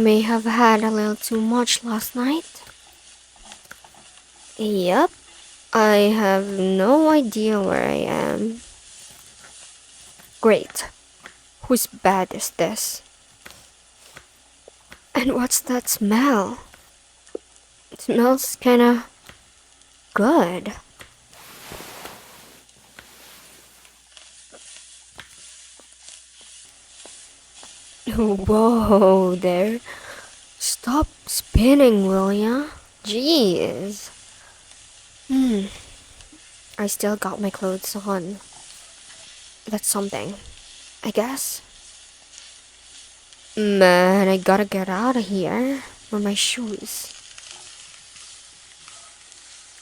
may have had a little too much last night. Yep, I have no idea where I am. Great. Whose bed is this? And what's that smell? It smells kinda good. Whoa there. Stop spinning, will ya? Jeez. I still got my clothes on. That's something, I guess. Man, I gotta get out of here. Where are my shoes?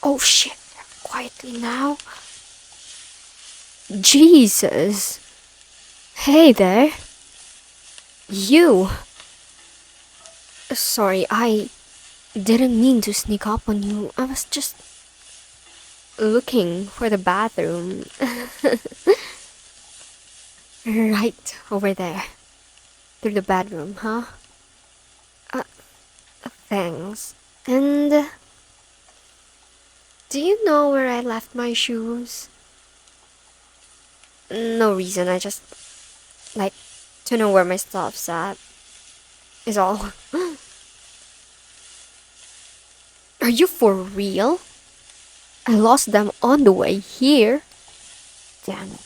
Oh shit, quietly now. Jesus. Hey there. You. Sorry, I didn't mean to sneak up on you. I was just looking for the bathroom. Right over there. Through the bedroom, huh? Thanks. And do you know where I left my shoes? No reason, I just like to know where my stuff's at, is all. Are you for real? I lost them on the way here. Damn it.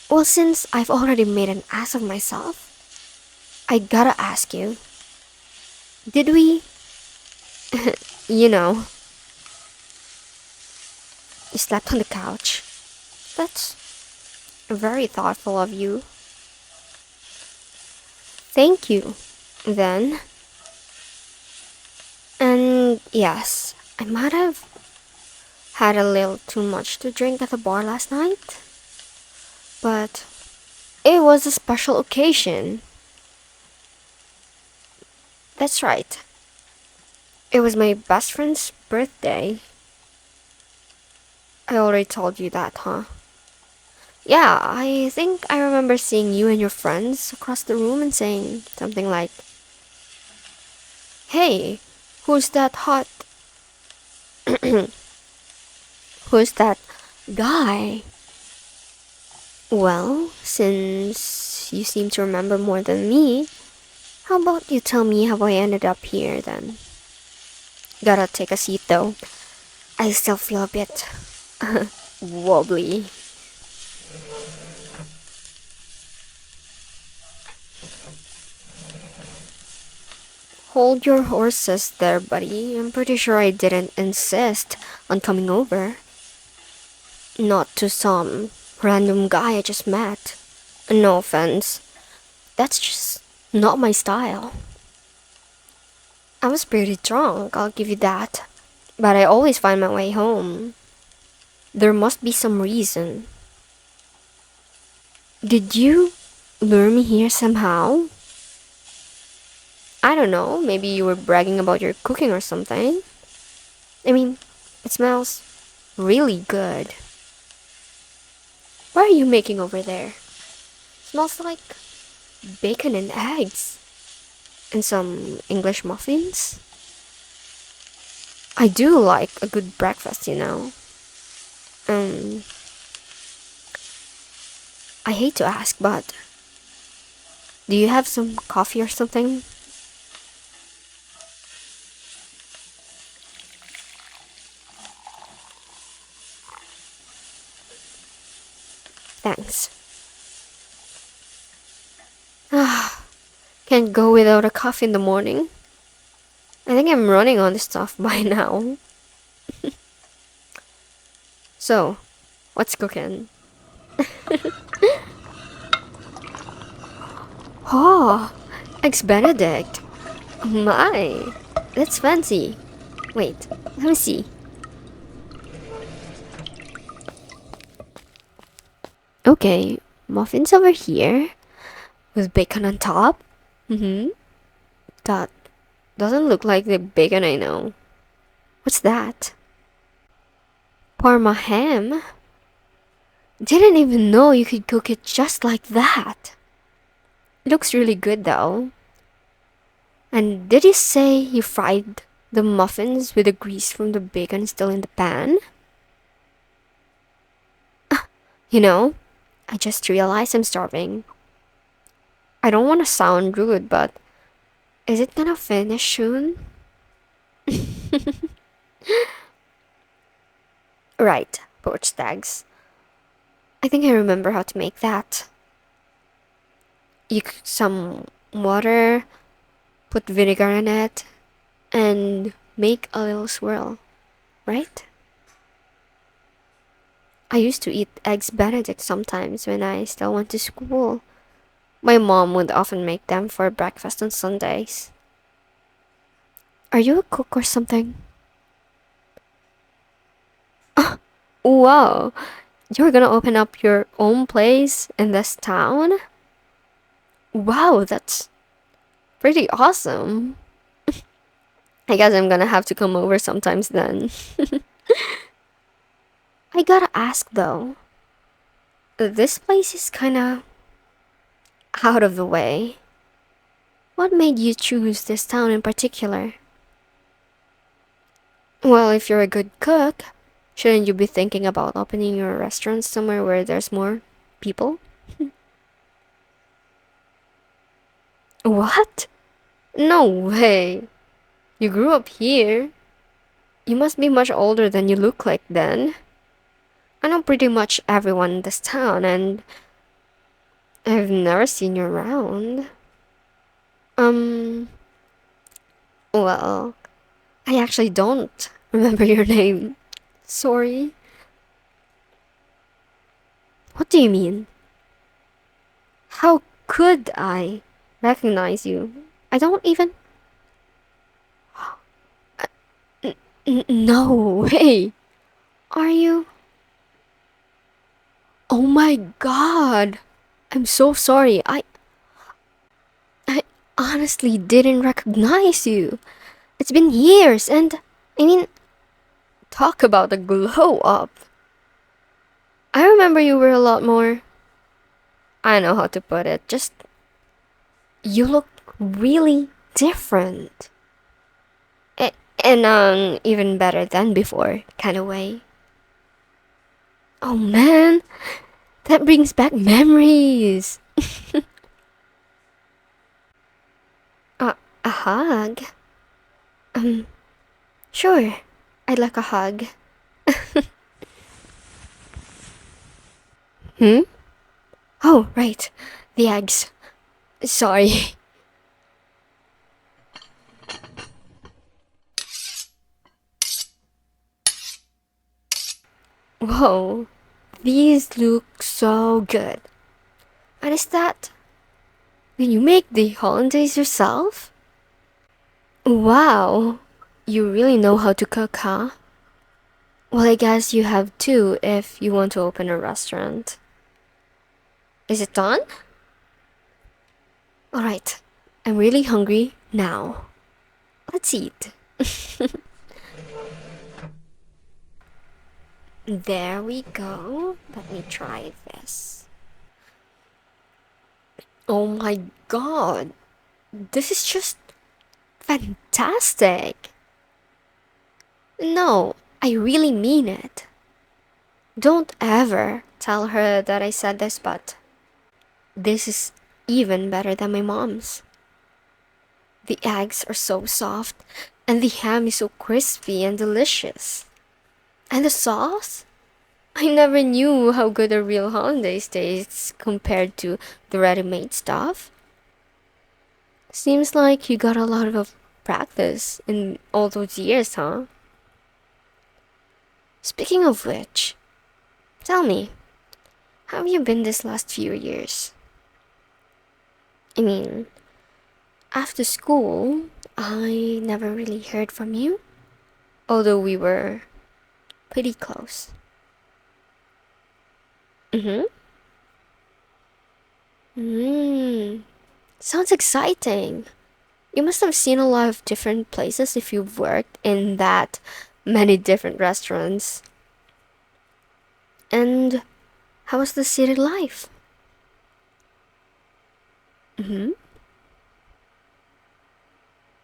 Well, since I've already made an ass of myself, I gotta ask you. Did we... you know... You slept on the couch? That's very thoughtful of you. Thank you, then. And yes, I might have had a little too much to drink at the bar last night. But it was a special occasion. That's right. It was my best friend's birthday. I already told you that, huh? Yeah, I think I remember seeing you and your friends across the room and saying something like, "Hey, who's that hot... who's that guy?" Well, since you seem to remember more than me, how about you tell me how I ended up here then? Gotta take a seat though. I still feel a bit wobbly. Hold your horses there, buddy. I'm pretty sure I didn't insist on coming over. Not to some random guy I just met. No offense. That's just not my style. I was pretty drunk, I'll give you that. But I always find my way home. There must be some reason. Did you lure me here somehow? I don't know, maybe you were bragging about your cooking or something. I mean, it smells really good. What are you making over there? Smells like bacon and eggs. And some English muffins. I do like a good breakfast, you know. I hate to ask, but do you have some coffee or something? Thanks. Can't go without a coffee in the morning. I think I'm running on this stuff by now. So, what's cooking? Oh, eggs Benedict. My, that's fancy. Wait, let me see. Okay, muffins over here with bacon on top. That doesn't look like the bacon I know. What's that? Parma ham? Didn't even know you could cook it just like that. It looks really good though. And did you say you fried the muffins with the grease from the bacon still in the pan? You know, I just realized I'm starving. I don't want to sound rude, but is it gonna finish soon? Right, poached eggs. I think I remember how to make that. You cook some water, put vinegar in it, and make a little swirl, right? I used to eat eggs Benedict sometimes when I still went to school. My mom would often make them for breakfast on Sundays. Are you a cook or something? Wow, you're gonna open up your own place in this town? Wow, that's pretty awesome. I guess I'm gonna have to come over sometimes then. I gotta ask though, this place is kinda out of the way. What made you choose this town in particular? Well, if you're a good cook, shouldn't you be thinking about opening your restaurant somewhere where there's more people? What? No way. You grew up here. You must be much older than you look like then. I know pretty much everyone in this town, and I've never seen you around. Um, well, I actually don't remember your name. Sorry. What do you mean? How could I recognize you? I don't even... No way. Are you? Oh my god. I'm so sorry. I honestly didn't recognize you. It's been years and I mean, talk about a glow up. I remember you were a lot more... I know how to put it. Just, you look really different. In an even better than before kind of way. Oh man, that brings back memories. A hug? Sure. I'd like a hug. Hmm? Oh, right. The eggs. Sorry. Whoa. These look so good. And is that... Did you make the hollandaise yourself? Wow. You really know how to cook, huh? Well, I guess you have to if you want to open a restaurant. Is it done? Alright. I'm really hungry now. Let's eat. There we go. Let me try this. Oh my god. This is just fantastic. No, I really mean it. Don't ever tell her that I said this, but this is even better than my mom's. The eggs are so soft, and the ham is so crispy and delicious. And the sauce? I never knew how good a real hollandaise tastes compared to the ready-made stuff. Seems like you got a lot of practice in all those years, huh? Speaking of which, tell me, how have you been this last few years? I mean, after school, I never really heard from you, although we were pretty close. Mm-hmm. Sounds exciting. You must have seen a lot of different places if you've worked in that many different restaurants. And how was the city life? Mm-hmm.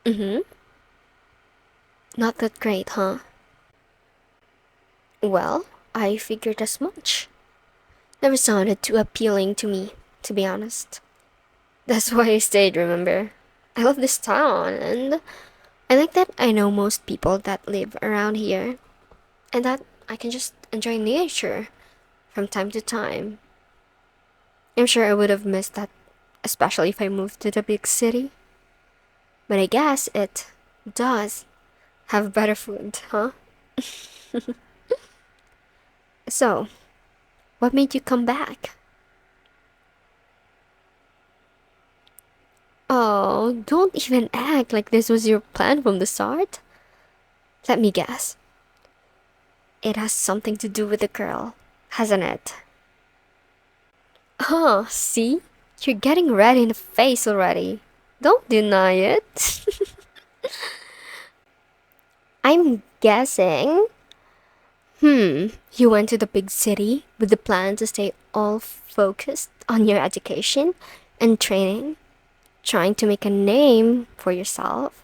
Mm-hmm. Not that great, huh? Well, I figured as much. Never sounded too appealing to me, to be honest. That's why I stayed, remember? I love this town, and I like that I know most people that live around here, and that I can just enjoy nature from time to time. I'm sure I would have missed that, especially if I moved to the big city. But I guess it does have better food, huh? So, what made you come back? Oh, don't even act like this was your plan from the start. Let me guess. It has something to do with the girl, hasn't it? Oh, see? You're getting red in the face already. Don't deny it. I'm guessing. You went to the big city with the plan to stay all focused on your education and training, trying to make a name for yourself.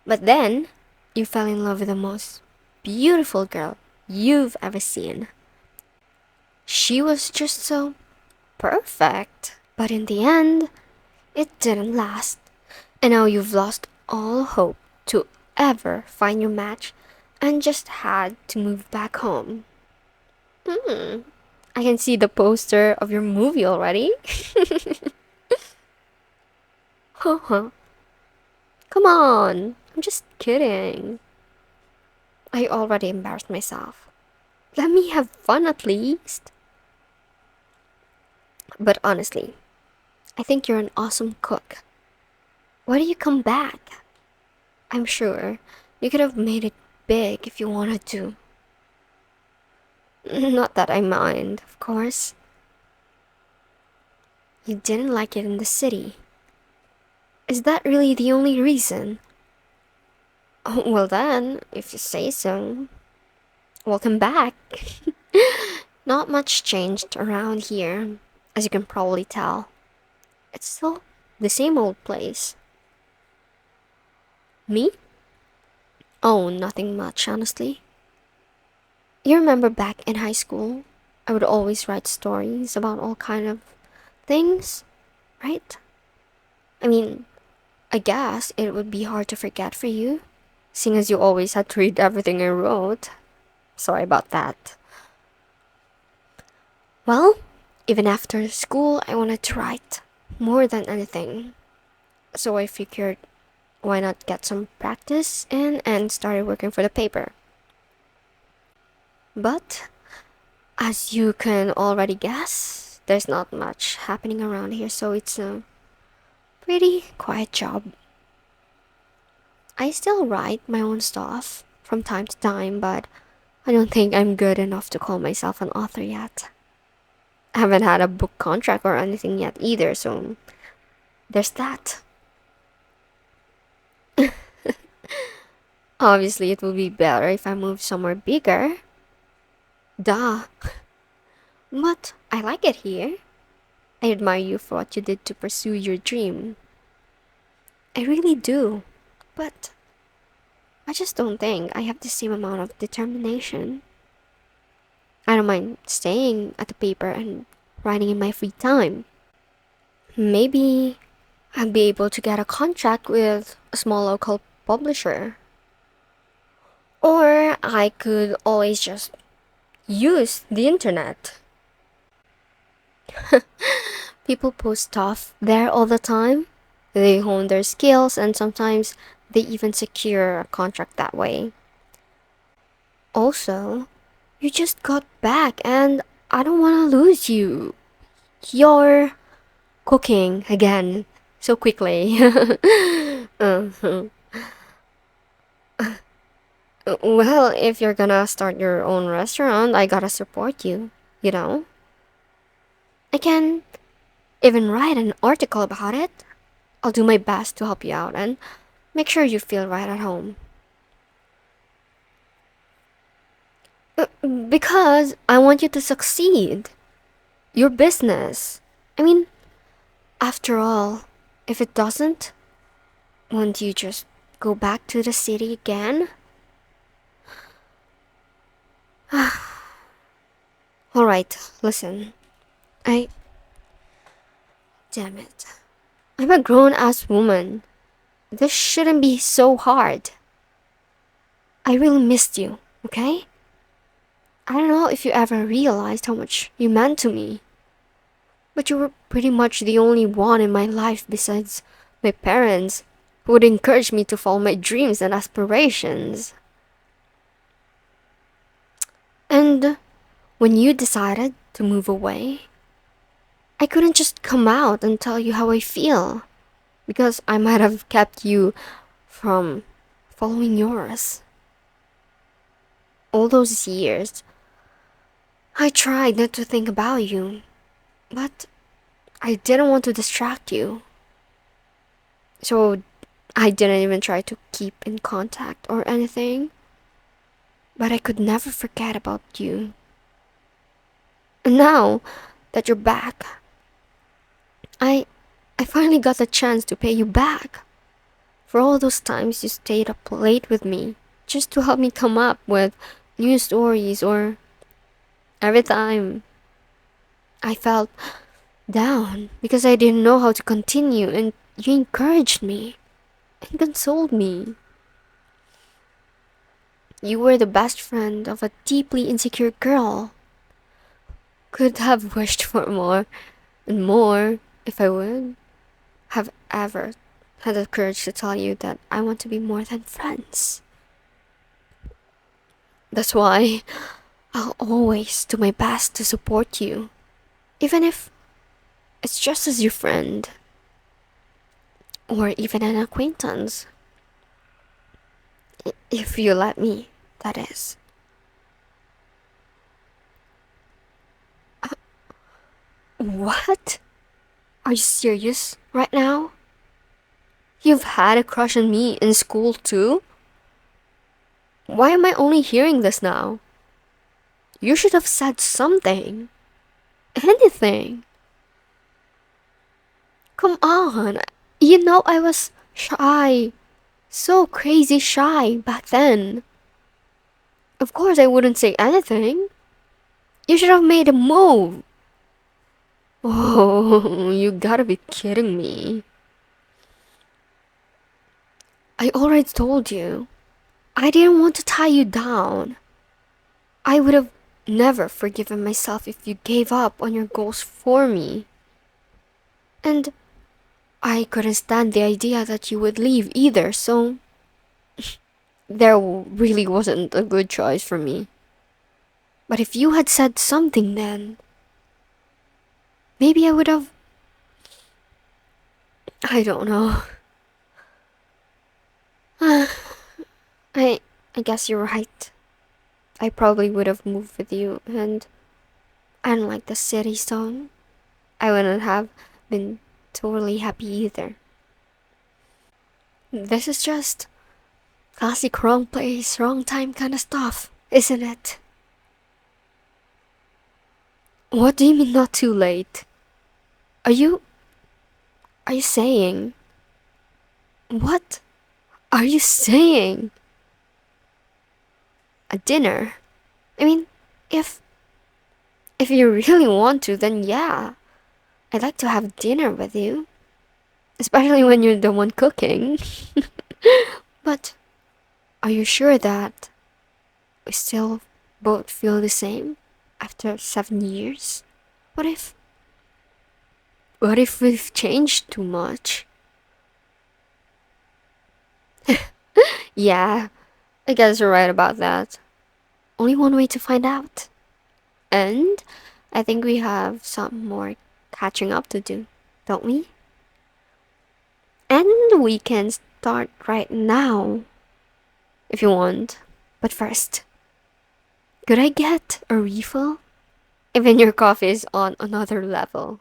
But then, you fell in love with the most beautiful girl you've ever seen. She was just so perfect. But in the end, it didn't last. And now you've lost all hope to ever find your match and just had to move back home. Hmm. I can see the poster of your movie already. Haha. Come on. I'm just kidding. I already embarrassed myself. Let me have fun at least. But honestly, I think you're an awesome cook. Why do you come back? I'm sure you could have made it big if you wanted to. Not that I mind, of course. You didn't like it in the city. Is that really the only reason? Oh, well then, if you say so. Welcome back. Not much changed around here, as you can probably tell. It's still the same old place. Me? Oh, nothing much, honestly. You remember back in high school, I would always write stories about all kind of things, right? I mean, I guess it would be hard to forget for you, seeing as you always had to read everything I wrote. Sorry about that. Well, even after school, I wanted to write more than anything. So I figured, why not get some practice in and started working for the paper. But, as you can already guess, there's not much happening around here, so it's a pretty quiet job. I still write my own stuff from time to time, but I don't think I'm good enough to call myself an author yet. I haven't had a book contract or anything yet either, so there's that. Obviously, it would be better if I moved somewhere bigger. Duh. But I like it here. I admire you for what you did to pursue your dream. I really do. But I just don't think I have the same amount of determination. I don't mind staying at the paper and writing in my free time. Maybe I'll be able to get a contract with a small local publisher. Or I could always just use the internet. People post stuff there all the time. They hone their skills and sometimes they even secure a contract that way. Also, you just got back and I don't want to lose you. You're cooking again so quickly. Uh-huh. Well, if you're gonna start your own restaurant, I gotta support you, you know? I can even write an article about it. I'll do my best to help you out and make sure you feel right at home. Because I want you to succeed. Your business. I mean, after all, if it doesn't, won't you just go back to the city again? Alright, listen. Damn it. I'm a grown-ass woman. This shouldn't be so hard. I really missed you, okay? I don't know if you ever realized how much you meant to me, but you were pretty much the only one in my life besides my parents who would encourage me to follow my dreams and aspirations. And when you decided to move away, I couldn't just come out and tell you how I feel, because I might have kept you from following yours. All those years, I tried not to think about you, but I didn't want to distract you. So I didn't even try to keep in contact or anything. But I could never forget about you. And now that you're back, I finally got the chance to pay you back for all those times you stayed up late with me just to help me come up with new stories, or every time I felt down because I didn't know how to continue, and you encouraged me and consoled me. You were the best friend of a deeply insecure girl. Could have wished for more and more if I would have ever had the courage to tell you that I want to be more than friends. That's why I'll always do my best to support you, even if it's just as your friend, or even an acquaintance. If you let me, that is. What? Are you serious right now? You've had a crush on me in school too? Why am I only hearing this now? You should have said something. Anything. Come on. You know I was shy. So crazy shy back then. Of course I wouldn't say anything. You should have made a move. Oh, you gotta be kidding me. I already told you. I didn't want to tie you down. I would have never forgiven myself if you gave up on your goals for me. And I couldn't stand the idea that you would leave either, so there really wasn't a good choice for me. But if you had said something then, maybe I would have... I don't know. I guess you're right. I probably would have moved with you, and I don't like the city, so I wouldn't have been totally happy either. This is just classic wrong place, wrong time kind of stuff, isn't it? What do you mean not too late? Are you saying... What are you saying? A dinner? I mean, if you really want to, then yeah. I'd like to have dinner with you. Especially when you're the one cooking. But are you sure that we still both feel the same after 7 years? What if we've changed too much? Yeah, I guess you're right about that. Only one way to find out. And I think we have some more catching up to do, don't we? And we can start right now, if you want. But first, could I get a refill? Even your coffee is on another level.